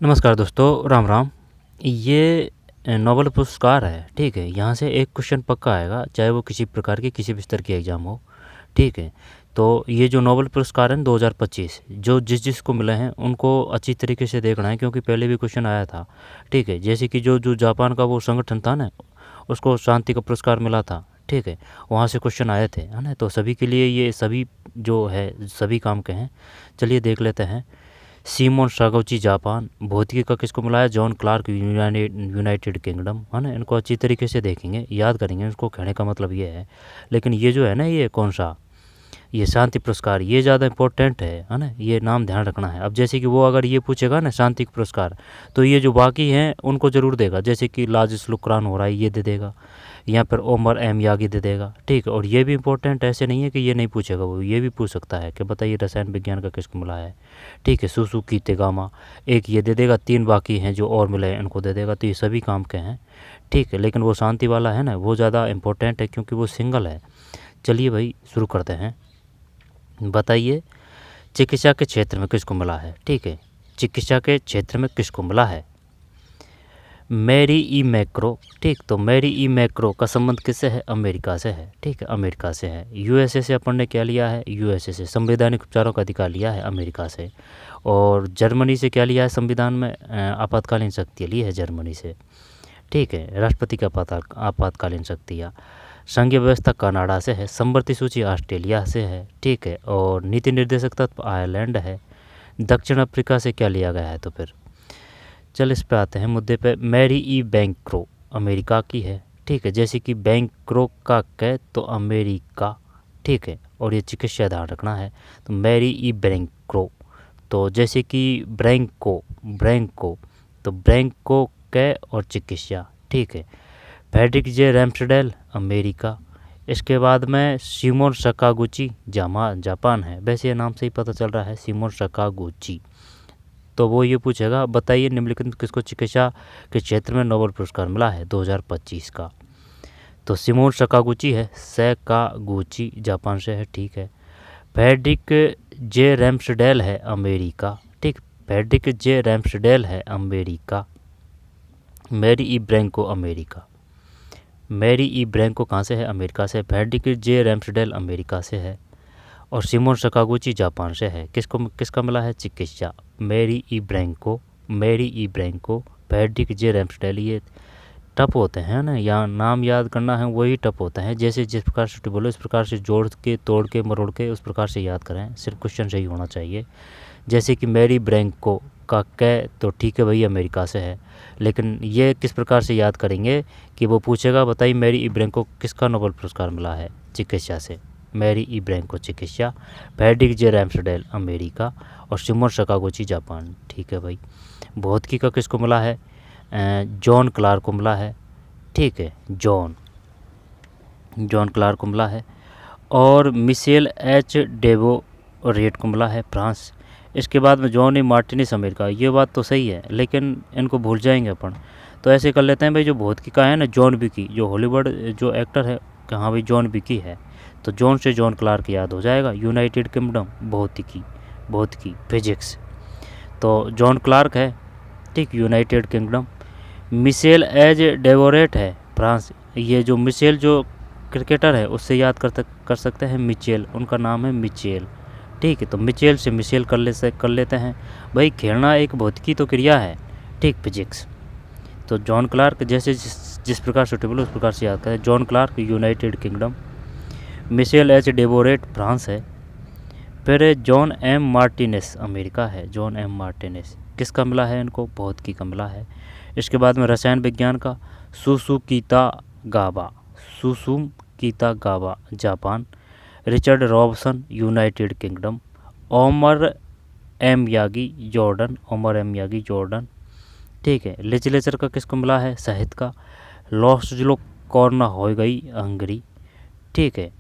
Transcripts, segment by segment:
नमस्कार दोस्तों, राम राम। ये नोबेल पुरस्कार है, ठीक है। यहाँ से एक क्वेश्चन पक्का आएगा, चाहे वो किसी प्रकार की किसी भी स्तर की एग्ज़ाम हो, ठीक है। तो ये जो नोबेल पुरस्कार है 2025 जो जिसको मिले हैं उनको अच्छी तरीके से देखना है, क्योंकि पहले भी क्वेश्चन आया था, ठीक है। जैसे कि जो जो जापान का वो संगठन था ना, उसको शांति का पुरस्कार मिला था, ठीक है। वहाँ से क्वेश्चन आए थे, है ना। तो सभी के लिए ये सभी जो है सभी काम के हैं। चलिए देख लेते हैं। सीमोन सागौची जापान, भौतिकी का किसको मिला है? जॉन क्लार्क यूनाइटेड किंगडम, है ना। इनको अच्छी तरीके से देखेंगे, याद करेंगे, इसको कहने का मतलब ये है। लेकिन ये जो है ना, ये कौन सा, ये शांति पुरस्कार, ये ज़्यादा इंपॉर्टेंट है ना। ये नाम ध्यान रखना है। अब जैसे कि वो अगर ये पूछेगा ना शांति पुरस्कार, तो ये जो बाकी हैं उनको ज़रूर देगा। जैसे कि लाजिस लुक्रान हो रहा है, ये दे देगा, या फिर ओमर एम यागी दे देगा, ठीक है। और ये भी इंपॉर्टेंट, ऐसे नहीं है कि ये नहीं पूछेगा, वो ये भी पूछ सकता है कि बताइए रसायन विज्ञान का किसको मिला है, ठीक है। सुसु की तेगामा, एक ये दे देगा, 3 बाकी हैं जो और मिले हैं इनको दे देगा। तो ये सभी काम के हैं, ठीक है। लेकिन वो शांति वाला है ना, वो ज़्यादा इंपॉर्टेंट है क्योंकि वो सिंगल है। चलिए भाई शुरू करते हैं। बताइए चिकित्सा के क्षेत्र में किसको मिला है, ठीक है। चिकित्सा के क्षेत्र में किसको मिला है? मैरी ई मैक्रो, ठीक। तो मैरी ई मैक्रो का संबंध किससे है? अमेरिका से है, ठीक है, अमेरिका से है। यूएसए से अपन ने क्या लिया है? यूएसए से संवैधानिक उपचारों का अधिकार लिया है, अमेरिका से। और जर्मनी से क्या लिया है संविधान में? आपातकालीन शक्ति ली है जर्मनी से, ठीक है। राष्ट्रपति का आपातकालीन शक्तियाँ। संघीय व्यवस्था कनाडा से है। समवर्ती सूची ऑस्ट्रेलिया से है, ठीक है। और नीति निर्देशक तत्व आयरलैंड है। दक्षिण अफ्रीका से क्या लिया गया है? तो फिर चल इस पे आते हैं मुद्दे पे। मैरी ई बैंक्रो अमेरिका की है, ठीक है। जैसे कि बैंक्रो का कह तो अमेरिका, ठीक है। और ये चिकित्सा ध्यान रखना है। तो मैरी ई बैंक्रो, तो जैसे कि ब्रैंको ब्रैंको, तो ब्रैंको कह और चिकित्सा, ठीक है। Frederick J Ramsdale America. इसके बाद में सिमोन सकागुची जापान है। वैसे ये नाम से ही पता चल रहा है, सिमोन सकागुची। तो वो ये पूछेगा बताइए निम्नलिखित किसको चिकित्सा के क्षेत्र में नोबेल पुरस्कार मिला है 2025 का? तो सिमोन सकागुची है, सकागुची जापान से है, ठीक है। फ्रेडरिक जे रैम्सडेल है अमेरिका, ठीक। फ्रेडरिक जे रैम्सडेल है America. Mary E Branco America. Mary E Branco कहाँ से है? अमेरिका से। फ्रेडरिक जे रैम्सडेल अमेरिका से है। और सिमोन सकागुची जापान से है। किसका मिला है? चिकित्सा। Mary E Brunkow, Fredrick J Ramsdale. ये टप होते हैं ना, यहाँ नाम याद करना है वही टप होता है। जैसे जिस प्रकार से बोलो इस प्रकार से जोड़ के तोड़ के मरोड़ के उस प्रकार से याद करें, सिर्फ क्वेश्चन सही होना चाहिए। जैसे कि मैरी ब्रैंको का कह तो ठीक है भाई, अमेरिका से है। लेकिन ये किस प्रकार से याद करेंगे कि वो पूछेगा बताइए मैरी ई ब्रैंको किसका नोबेल पुरस्कार मिला है? चिकित्सा से। मैरी ई ब्रैंको चिकित्सा, फ्रेडरिक जे रैम्सडेल अमेरिका और सिमोन सकागुची जापान, ठीक है भाई। भौतिकी का किसको मिला है? जॉन क्लार्क को मिला है, ठीक है। जॉन क्लार्क को मिला है। और मिशेल एच डेवोरेट को मिला है, फ्रांस। इसके बाद में जॉन ए मार्टिनिस अमेरिका। ये बात तो सही है लेकिन इनको भूल जाएंगे अपन, तो ऐसे कर लेते हैं भाई। जो भौतिकी का है ना, जॉन बिकी, जो हॉलीवुड जो एक्टर है, कहाँ भाई जॉन बिकी है, तो जॉन से जॉन क्लार्क याद हो जाएगा। यूनाइटेड किंगडम भौतिकी फिजिक्स, तो जॉन क्लार्क है, ठीक, यूनाइटेड किंगडम। मिशेल एज डेवोरेट है, फ्रांस। ये जो मिशेल जो क्रिकेटर है उससे याद कर सकते हैं, मिचेल, उनका नाम है मिचेल, ठीक है। तो मिचेल से मिशेल कर लेते हैं भाई। खेलना एक भौतिकी तो क्रिया है, ठीक, फिजिक्स। तो जॉन क्लार्क जैसे जिस प्रकार सुटेबल उस प्रकार से याद करें। John Clarke United Kingdom, Michel H Devoret France है। फिर जॉन एम मार्टिनेस अमेरिका है। जॉन एम मार्टिनेस किसका मिला है? इनको भौतिकी का मिला है। इसके बाद में रसायन विज्ञान का सुसुकीता गावा Japan. Richard Robson United Kingdom. Omar M Yaghi Jordan, ठीक है। लिटरेचर का किसको मिला है? साहित्य का लॉस्जलो कॉर्ना हो गई हंगरी, ठीक है।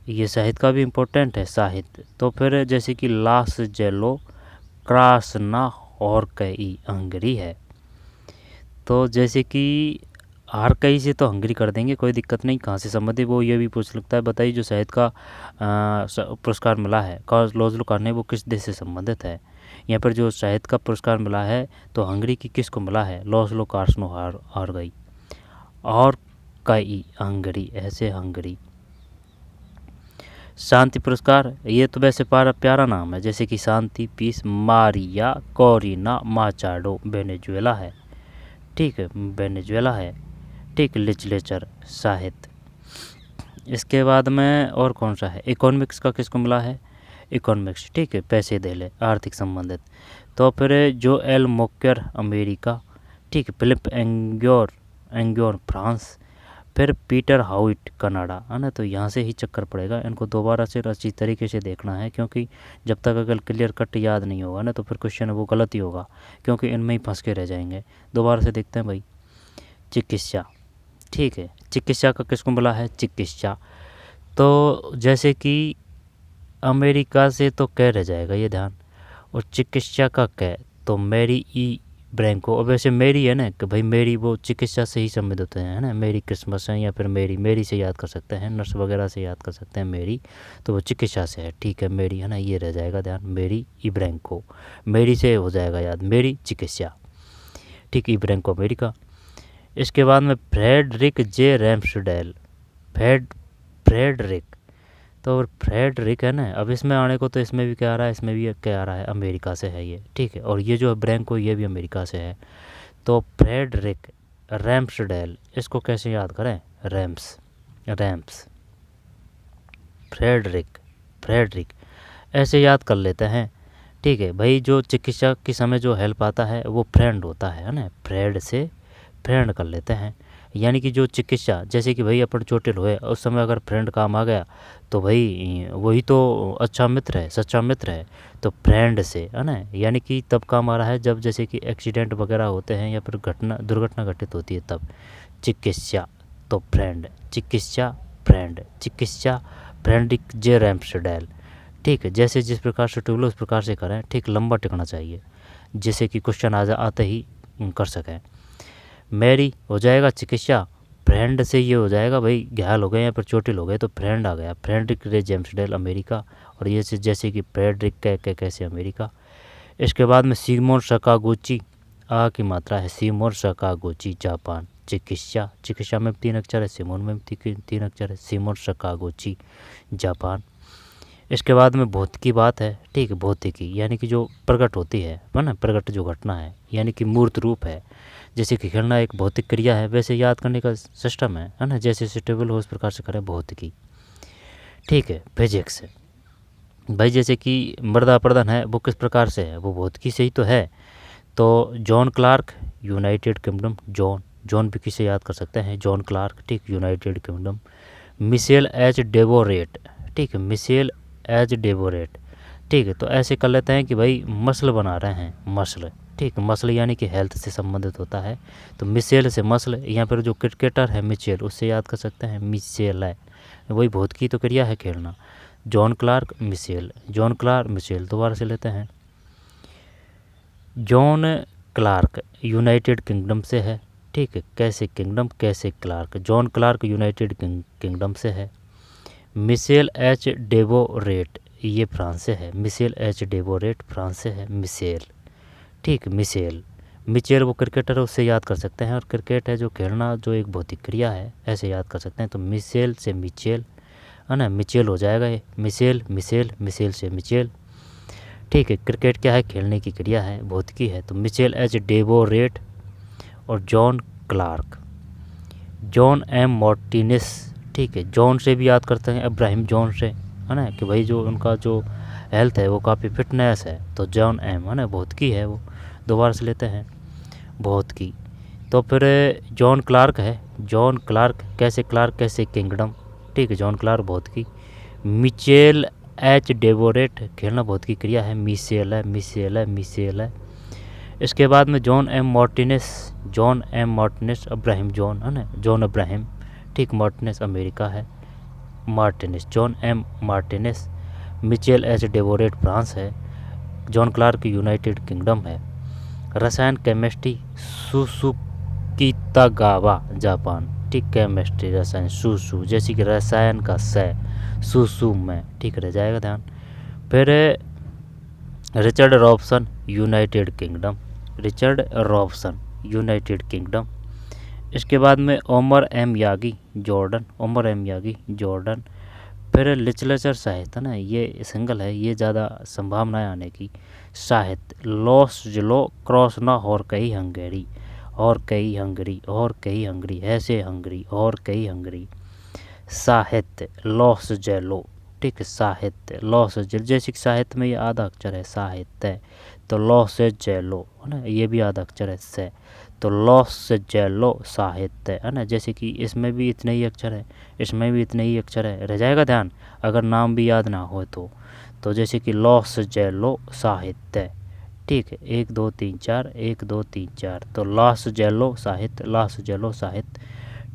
ये साहित्य का भी इम्पोर्टेंट है, साहित्य। तो फिर जैसे कि लास जेलो क्रासना और कई हंगरी है। तो जैसे कि हर कहीं से तो हंगरी कर देंगे, कोई दिक्कत नहीं। कहाँ से संबंधित वो ये भी पूछ सकता है बताइए जो साहित्य का पुरस्कार मिला है कार्लोस लुकाने, वो किस देश से संबंधित है? यहाँ पर जो साहित्य का पुरस्कार मिला है तो हंगरी की किसको मिला है, लाज़लो कार्सनो हार गई। और कई हंगरी, ऐसे हंगरी। शांति पुरस्कार, ये तो वैसे प्यारा नाम है, जैसे कि शांति, पीस, मारिया कोरिना माचाडो, वेनेजुएला है, ठीक है, वेनेजुएला है, ठीक। लिटरेचर, साहित्य। इसके बाद में और कौन सा है, इकोनॉमिक्स का किसको मिला है, इकोनॉमिक्स, ठीक है, पैसे दे ले, आर्थिक संबंधित। तो फिर जो एल मोक्यर, अमेरिका, ठीक है। फिलिप एंग्योर, फ्रांस। फिर पीटर हाउइट, कनाडा, है ना। तो यहाँ से ही चक्कर पड़ेगा, इनको दोबारा से अच्छी तरीके से देखना है, क्योंकि जब तक अगर क्लियर कट याद नहीं होगा ना तो फिर क्वेश्चन वो गलत ही होगा, क्योंकि इनमें ही फंस के रह जाएंगे। दोबारा से देखते हैं भाई। चिकित्सा, ठीक है, चिकित्सा का किसको मिला है, चिकित्सा। तो जैसे कि अमेरिका से तो कह रह जाएगा ये ध्यान, और चिकित्सा का कह तो मैरी ई ब्रैंको। और वैसे मेरी है ना कि भाई मेरी वो चिकित्सा से ही संबंधित होते हैं, है ना। मेरी क्रिसमस है, या फिर मेरी से याद कर सकते हैं, नर्स वगैरह से याद कर सकते हैं मेरी, तो वो चिकित्सा से है, ठीक है, मेरी, है ना, ये रह जाएगा ध्यान, मेरी इब्रैंको। मेरी से हो जाएगा याद, मेरी चिकित्सा, ठीक, इब्रैंको अमेरिका। इसके बाद में फ्रेडरिक जे रैम्सडेल, फ्रेडरिक, तो फ्रेडरिक है ना। अब इसमें आने को तो इसमें भी क्या आ रहा है, इसमें भी क्या आ रहा है, अमेरिका से है ये, ठीक है। और ये जो ब्रैंको ये भी अमेरिका से है। तो फ्रेडरिक रैम्सडेल, इसको कैसे याद करें, रैम्स, फ्रेडरिक ऐसे याद कर लेते हैं, ठीक है भाई। जो चिकित्सा के समय जो हेल्प आता है वो फ्रेंड होता है ना, फ्रेड से फ्रेंड कर लेते हैं। यानी कि जो चिकित्सा, जैसे कि भाई अपन चोटिल हुए उस समय अगर फ्रेंड काम आ गया तो भाई वही तो अच्छा मित्र है, सच्चा मित्र है। तो फ्रेंड से, है ना, यानी कि तब काम आ रहा है जब जैसे कि एक्सीडेंट वगैरह होते हैं या फिर दुर्घटना घटित होती है तब। चिकित्सा तो फ्रेंड, चिकित्सा फ्रेडरिक जे रैम्सडेल, ठीक है। जैसे जिस प्रकार से टूलो उस प्रकार से करें, ठीक, लंबा टिकना चाहिए, जिससे कि क्वेश्चन आते ही कर सकें। मैरी हो जाएगा चिकित्सा, फ्रेंड से ये हो जाएगा भाई घायल हो गए या फिर चोटिल हो गए तो फ्रेंड आ गया, फ्रेडरिक रे जेम्सडेल अमेरिका। और ये से जैसे कि फ्रेडरिक कैसे अमेरिका। इसके बाद में सीमोन सकागुची, आ की मात्रा है, सीमोन सकागुची, जापान। चिकित्सा में 3 अक्षर है, सीमोन में 3 अक्षर है, सीमोन सकागुची, जापान। इसके बाद में भौतिकी बात है, ठीक है, भौतिकी यानी कि जो प्रकट होती है ना, प्रकट जो घटना है, यानी कि मूर्त रूप है। जैसे कि खेलना एक भौतिक क्रिया है, वैसे याद करने का सिस्टम है ना, जैसे सुटेबल हो उस प्रकार से करें भौतिकी, ठीक है। फिजिक्स भाई, जैसे कि मृदा अपरदन है वो किस प्रकार से है, वो भौतिकी से ही तो है। तो John Clarke, United Kingdom, John भी किसे याद कर सकते हैं, जॉन क्लार्क, ठीक, United Kingdom. Michel H Devoret, ठीक है, मिशेल एच डेवोरेट, ठीक है। तो ऐसे कर लेते हैं कि भाई मसल बना रहे हैं, मसल, ठीक, मसल यानी कि हेल्थ से संबंधित होता है। तो मिशेल से मसल, यहाँ पर जो क्रिकेटर है मिचेल, उससे याद कर सकते हैं, मिशेल है, वही भौतिकी तो क्रिया है खेलना। जॉन क्लार्क मिशेल, दोबारा से लेते हैं। जॉन क्लार्क यूनाइटेड किंगडम से है, ठीक है, कैसे किंगडम कैसे Clarke, John Clarke United Kingdom से है। मिशेल एच डेवोरेट ये फ्रांस से है, मिशेल एच डेवोरेट फ्रांस से है, मिशेल, ठीक, मिचेल वो क्रिकेटर है, उससे याद कर सकते हैं। और क्रिकेट है जो खेलना, जो एक भौतिक क्रिया है, ऐसे याद कर सकते हैं। तो मिशेल से मिचेल, है ना, मिचेल हो जाएगा ये, मिशेल से मिचेल, ठीक है। क्रिकेट क्या है, खेलने की क्रिया है, भौतिकी है। तो मिशेल एच डेवोरेट और John Clarke. John M Martinis, ठीक है, जॉन से भी याद करते हैं, अब्राहिम जॉन से, है ना, कि भाई जो उनका जो हेल्थ है वो काफ़ी फिटनेस है, तो जॉन एम, है ना, भौतिकी है वो। दोबारा से लेते हैं भौतिकी। तो फिर जॉन क्लार्क है, जॉन क्लार्क कैसे किंगडम, ठीक है, जॉन क्लार्क भौतिकी। मिचेल एच डेवोरेट खेलना भौतिकी क्रिया है, मिशेल है। इसके बाद में जॉन एम मार्टिनेस, अब्राहिम जॉन, है ना, जॉन अब्राहिम, ठीक, मार्टिनेस अमेरिका है, John M Martinis. Michel H Devoret France है, जॉन क्लार्क यूनाइटेड किंगडम है। रसायन केमिस्ट्री सुसुकितागावा, जापान, ठीक, केमिस्ट्री रसायन सुसु, जैसे कि रसायन का से सुसु में, ठीक, रह जाएगा ध्यान। फिर Richard Robson United Kingdom, Richard Robson United Kingdom. इसके बाद में Omar M Yaghi Jordan, Omar M Yaghi Jordan. फिर लिटरेचर साहित्य ना, ये सिंगल है, ये ज़्यादा संभावनाएं आने की। साहित्य लॉस जिलो क्रॉसना और कई हंगेरी, और कई हंगरी, और कई हंगरी, ऐसे हंगरी, और कई हंगरी। साहित्य लॉस जेलो, ठीक है, साहित्य लॉस जेल, जैसे कि साहित्य में ये आधा अक्षर है साहित्य, तो लॉस जेलो है ना, ये भी आधा अक्षर है से, तो लॉस जेलो साहित्य है ना। जैसे कि इसमें भी इतने ही अक्षर है, इसमें भी इतने ही अक्षर है, रह जाएगा ध्यान अगर नाम भी याद ना हो तो जैसे कि लॉस जेलो साहित्य, ठीक है, 1 2 3 4, 1 2 3 4, तो लॉस जेलो साहित्य, लॉस जेलो साहित्य,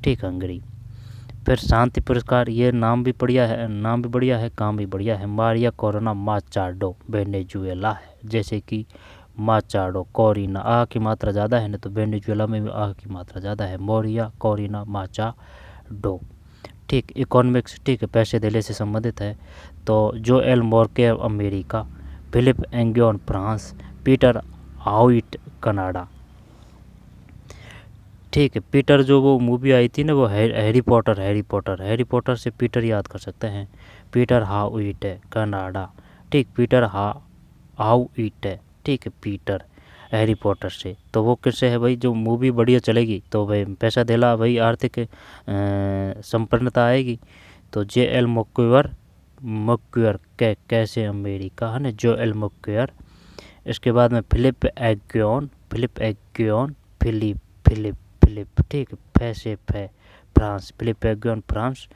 ठीक, हंगरी। फिर शांति पुरस्कार, ये नाम भी बढ़िया है, नाम भी बढ़िया है, काम भी बढ़िया है। मारिया कोरोना माचाडो वेनेजुएला है, जैसे कि माचाडो, कोरिना आ की मात्रा ज़्यादा है ना, तो वेनेजुएला में भी आ की मात्रा ज़्यादा है। मोरिया कोरिना माचाडो, ठीक। इकोनॉमिक्स, ठीक है, पैसे देने से संबंधित है, तो जो L मोर्के America, Philip एंगियोन France, Peter Howitt Canada, ठीक है। पीटर जो वो मूवी आई थी ना, वो Harry Potter, Harry Potter, Harry Potter से पीटर याद कर सकते हैं, पीटर हाउइट है कनाडा, ठीक, पीटर हाउइट है, ठीक है, पीटर हैरी पॉटर से। तो वो किससे है भाई, जो मूवी बढ़िया चलेगी तो भाई पैसा देला भाई, आर्थिक संपन्नता आएगी। तो जे एल मक्क्यूअर, मक्क्यूअर कैसे अमेरिका है ना, जो एल मक्क्यूअर। इसके बाद में Philippe Aghion, Philippe Aghion, Philippe Philippe Philippe, ठीक, फैसे फै फ्रांस, फिलिप एग्योन फ्रांस।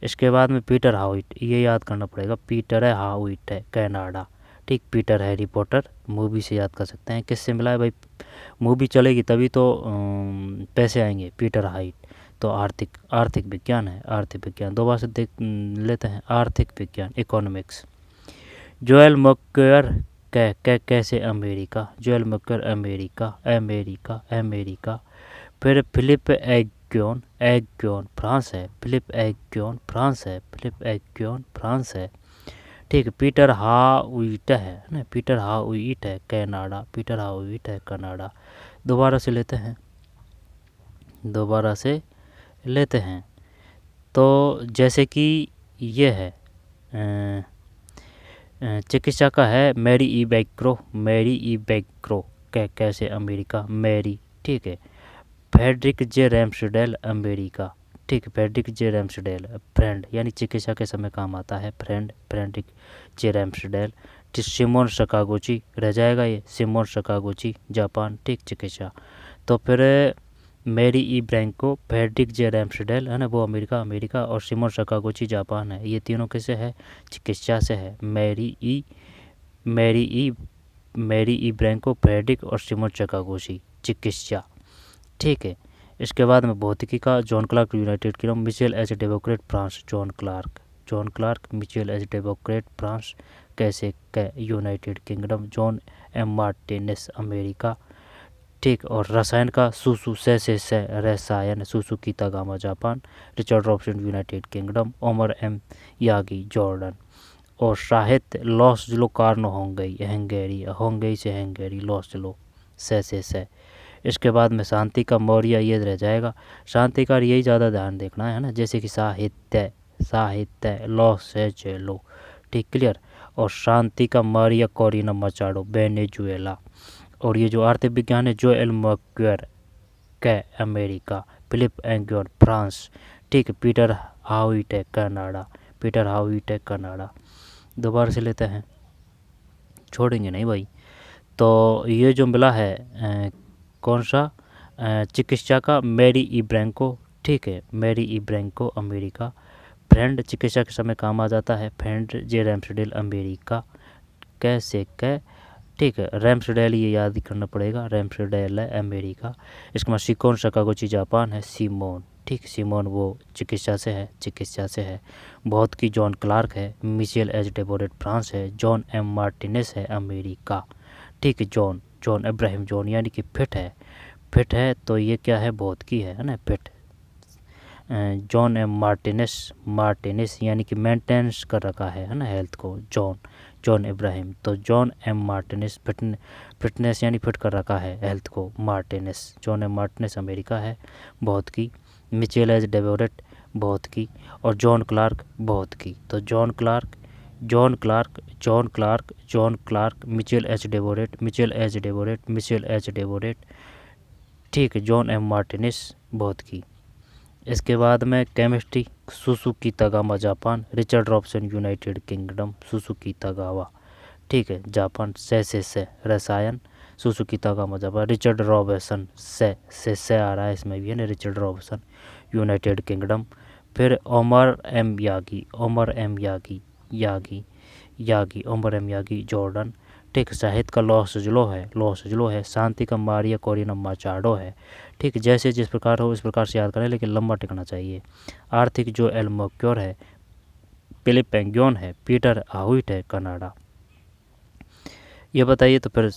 इसके बाद में पीटर हाउइट, ये याद करना पड़ेगा, पीटर है हाउइट है कनाडा, ठीक। पीटर हैरी पॉटर मूवी से याद कर सकते हैं, किससे मिला है भाई, मूवी चलेगी तभी तो पैसे आएंगे। पीटर हाइट, तो आर्थिक, आर्थिक विज्ञान है, आर्थिक विज्ञान। दो बार से देख लेते हैं, आर्थिक विज्ञान इकोनॉमिक्स। जोएल मक्केयर कैसे America, Joel Mokyr America, America, America. फिर फिलिप एग्योन, एग्योन फ्रांस है, फिलिप एग्योन फ्रांस है, फिलिप एग्योन फ्रांस है, ठीक। पीटर हाउइट है ना, पीटर हाउइट है कनाडा, पीटर हाउइट है कनाडा। दोबारा से लेते हैं, दोबारा से लेते हैं। तो जैसे कि ये है चिकित्सा का है मैरी ई बैक्रो, मैरी ई बैक्रो कैसे अमेरिका, मैरी, ठीक है। फ्रेडरिक जे रैम्सडेल अमेरिका, ठीक, फ्रेडरिक जे रैम्सडेल, फ्रेंड यानी चिकित्सा के समय काम आता है, friend, Frederick J Ramsdale. Shimon सकागुची, रह जाएगा ये, सिमोन सकागुची जापान, ठीक, चिकित्सा। तो फिर Mary E Brunkow, Fredrick J Ramsdell है ना, वो अमेरिका, अमेरिका, और सिमोन सकागुची जापान है। ये तीनों किससे है, चिकित्सा से है। Mary E, Mary E, Mary E Brunkow, Fredrick और सिमोन सकागुची, चिकित्सा, ठीक है। इसके बाद में भौतिकी का John Clarke United Kingdom, Michel H Devoret France, John Clarke, John Clarke, Michel H Devoret France कैसे United Kingdom, John M Martinis America, ठीक। और रसायन का सुसु से रसायन, Susumu Kitagawa Japan, Richard Robson United Kingdom, Omar M Yaghi Jordan. और साहित्य loss जिलो कार्नो होंगई, हंगेरी, होंगई से हंगेरी, लॉस जिलो से। इसके बाद में शांति का मौर्य, ये रह जाएगा। शांति का यही ज़्यादा ध्यान देखना है ना, जैसे कि साहित्य, साहित्य लॉस से जेलो, ठीक, क्लियर। और शांति का मौर्य कोरिना मचाडो वेनेजुएला। और ये जो आर्थिक विज्ञान है, जो एल मक्केयर कै अमेरिका, फिलिप एंगियोन फ्रांस, ठीक, पीटर हाउइट है कनाडा, पीटर हाउइट है कनाडा। दोबारा से लेते हैं, छोड़ेंगे नहीं भाई। तो ये जो मिला है कौन सा, चिकित्सा का मैरी ई ब्रैंको, ठीक है, Mary E Branco America. Friend चिकित्सा के समय काम आ जाता है, फ्रेंड जे रैम्सडेल अमेरिका, कैसे कै, ठीक है, रैम्सडेल ये याद ही करना पड़ेगा, रैम्सडेल है अमेरिका। इसके बाद सिकोन सकागुची जापान है, सिमोन, ठीक, सिमोन वो चिकित्सा से है, चिकित्सा से है। बहुत की जॉन क्लार्क है, मिचेल एच डेबोरेट फ्रांस है, जॉन एम मार्टिनेस है अमेरिका, ठीक है, जॉन, जॉन इब्राहिम जॉन यानी कि फिट है, फिट है, तो ये क्या है, बहुत की है ना, fit. John M Martinis, Martinis यानी कि मेंटेनेंस कर रखा है ना हेल्थ को, जॉन, जॉन इब्राहिम। तो जॉन एम मार्टिनेस, फिटनेस यानी फिट कर रखा है हेल्थ को, Martinis, John M Martinis America है, बहुत की। मिचेल एच डेवोरेट, बहुत की। और जॉन क्लार्क, बहुत की। तो John Clarke, John Clarke, John Clarke, John Clarke, Michel H Devoret, Michel H Devoret, Michel H Devoret, ठीक है। जॉन एम मार्टिनेस, बहुत की। इसके बाद में chemistry, Suzuki Tagawa Japan, Richard Robson United Kingdom, Suzuki Tagawa, ठीक है, जापान। से रसायन, Suzuki Tagawa Japan, Richard Robson, से आ रहा है इसमें भी है ना, रिचर्ड रॉबसन यूनाइटेड किंगडम। फिर Omar M Yaghi, Omar M Yaghi, Yaghi, Omar M Yaghi, Jordan, ठीक। साहित्य का लॉस जुलो है। शांति का मारिया कोरिना माचाडो है, ठीक। जैसे जिस प्रकार हो इस प्रकार से याद करें, लेकिन लंबा टिकना चाहिए। आर्थिक जो एल मोक्योर है, फिलिप एंग्योन है, पीटर हाउइट है, कनाडा। ये बताइए तो फिर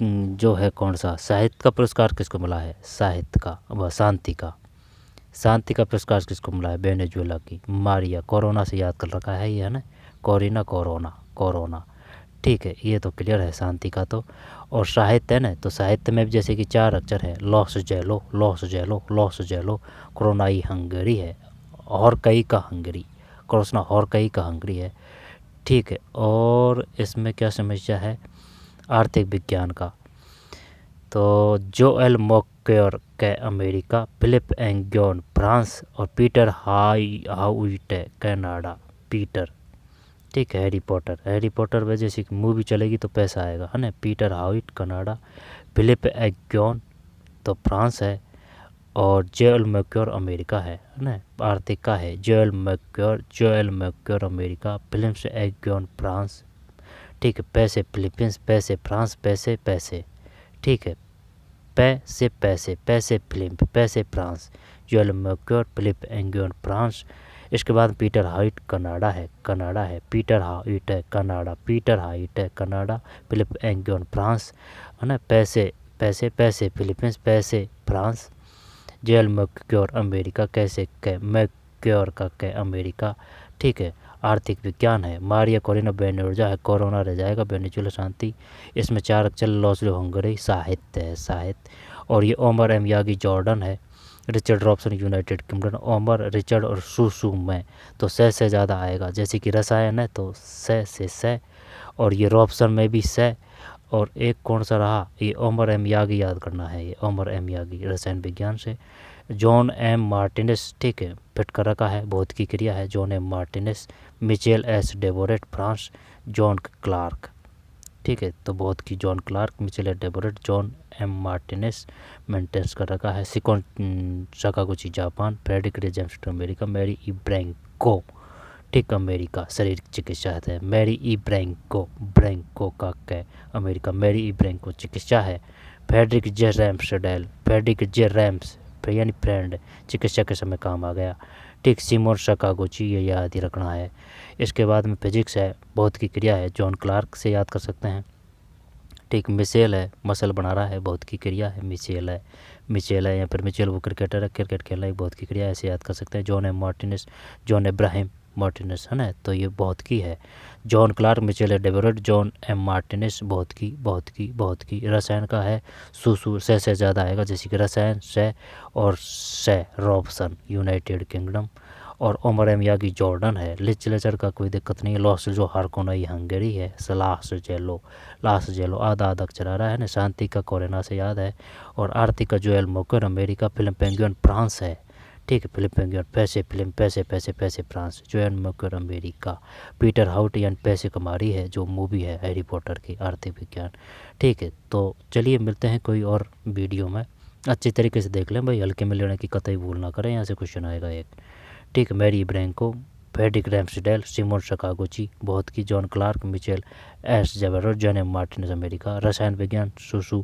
जो है कौन सा साहित्य का पुरस्कार किसको मिला है? साहित्य का व शांति का पुरस्कार किसको मिला है? वेनेजुएला की मारिया कोरोना से याद कर रखा है ये है ना, कोरिना कोरोना, ठीक है। ये तो क्लियर है शांति का तो। और साहित्य है ना, तो साहित्य में भी जैसे कि 4 अक्षर है, लॉस जेलो, कोरोनाई हंगरी है, और कई का हंगरी, कोरोना और कई का हंगरी है, ठीक है। और इसमें क्या समस्या है? आर्थिक विज्ञान का, तो जोएल मोक्योर के अमेरिका, फिलिप एंग्योन फ्रांस, और पीटर हाउइट कनाडा, पीटर, ठीक है। हैरी पॉटर वजह से मूवी चलेगी तो पैसा आएगा है ना। पीटर हाउइट कनाडा, फिलिप एग्योन तो फ्रांस है, और जोएल मोक्योर अमेरिका है ना। आर्थिक का है Joel Mokyr America, Philips एग्योन France, ठीक है। पैसे फिलीपींस, पैसे फ्रांस, पैसे, ठीक है। पैसे फिलिप, पैसे फ्रांस, जोएल मोक्योर, फिलिप एंग्योन फ्रांस। इसके बाद पीटर हाइट कनाडा है, पीटर हाइट है कनाडा, फिलिप एंग्योन फ्रांस है ना। पैसे फिलीपींस, पैसे फ्रांस, जोएल मोक्योर अमेरिका, कैसे कै मोक्योर का कै अमेरिका, ठीक है। आर्थिक विज्ञान है, मारिया कोरिना बेनोर्जा है, कोरोना रह जाएगा, वेनेजुएला शांति। इसमें 4 अक्षर, लॉसलो हंगरी, साहित्य। और ये ओमर एम यागी जॉर्डन है, Richard Robson United Kingdom, Omar, Richard और सुसु में तो से ज़्यादा आएगा। जैसे कि रसायन है तो से, और ये रॉबसन में भी से। और एक कौन सा रहा? ये ओमर एम यागी याद करना है, ये ओमर एम यागी रसायन विज्ञान से। जॉन एम मार्टिनेस, ठीक है, फिट कर रखा है, भौतिकी क्रिया है, John M Martinis. Michel S Devoret France, John Clarke, ठीक है। तो बहुत की John Clarke, Michel S Devoret, John M Martinis मेंटेन्स कर रखा है। सिकोन Sakaguchi Japan, Fredrick James America, Mary E Brunkow, ठीक, अमेरिका शरीर चिकित्सा है। मैरी ई ब्रैंको का कै अमेरिका, मैरी ई ब्रैंको चिकित्सा है। फ्रेडरिक जे रैम्स यानी फ्रेंड, चिकित्सा के समय काम आ गया, ठीक। सिमोन सकागुची, ये याद ही रखना है। इसके बाद में फिजिक्स है, बहुत की क्रिया है, जॉन क्लार्क से याद कर सकते हैं, ठीक। मिचेल है, मसल बना रहा है, बहुत की क्रिया है, मिचेल है। या फिर मिचेल वो क्रिकेटर है, क्रिकेट खेलना एक बहुत की क्रिया है, ऐसे याद कर सकते हैं। John M Martinis, John Ibrahim Martinis है ना, तो ये बहुत की है। John Clarke, Michel Devoret, John M Martinis, बहुत की। रसायन का है सुसु, से ज़्यादा आएगा, जैसे कि रसायन से, और से रॉबसन यूनाइटेड किंगडम। और ओमर एम यागी जॉर्डन है। लिटरेचर का कोई दिक्कत नहीं है, लॉस जो हारकोनाई हंगरी है, लास जेलो आधा अक्षर आ रहा है ना। शांति का कोरोना से याद है। और आर्थिक का जोएल मोक्योर अमेरिका, फिल्म पेंगुइन फ्रांस है, ठीक है। फिलिप पेंगुइन, पैसे France, Joel Mokyr America. Peter Howitt यानी पैसे कमारी है, जो मूवी है हैरी पॉटर की, आर्थिक विज्ञान, ठीक है। तो चलिए मिलते हैं कोई और वीडियो में, अच्छी तरीके से देख लें भाई, हल्के में लेने की कतई भूल ना करें, यहाँ से क्वेश्चन आएगा एक, ठीक। Mary Brunkow, Fredrick Ramsdell, Shimon Sakaguchi, बहुत की, John Clarke, Michel S Devoret, John M Martinis America. रसायन विज्ञान Susumu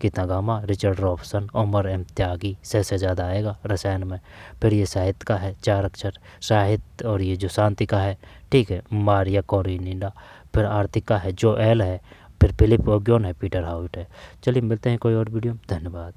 Kitagawa, Richard Robson, Omar M त्यागी, से ज़्यादा आएगा रसायन में। फिर ये साहित्य का है, 4 अक्षर साहित्य। और ये जो शांति का है, ठीक है, मारिया कोरिनिना। फिर आर्थिक का है जोएल है, फिर फिलिप ओग्योन है, पीटर हाउइट है। चलिए मिलते हैं कोई और वीडियो, धन्यवाद।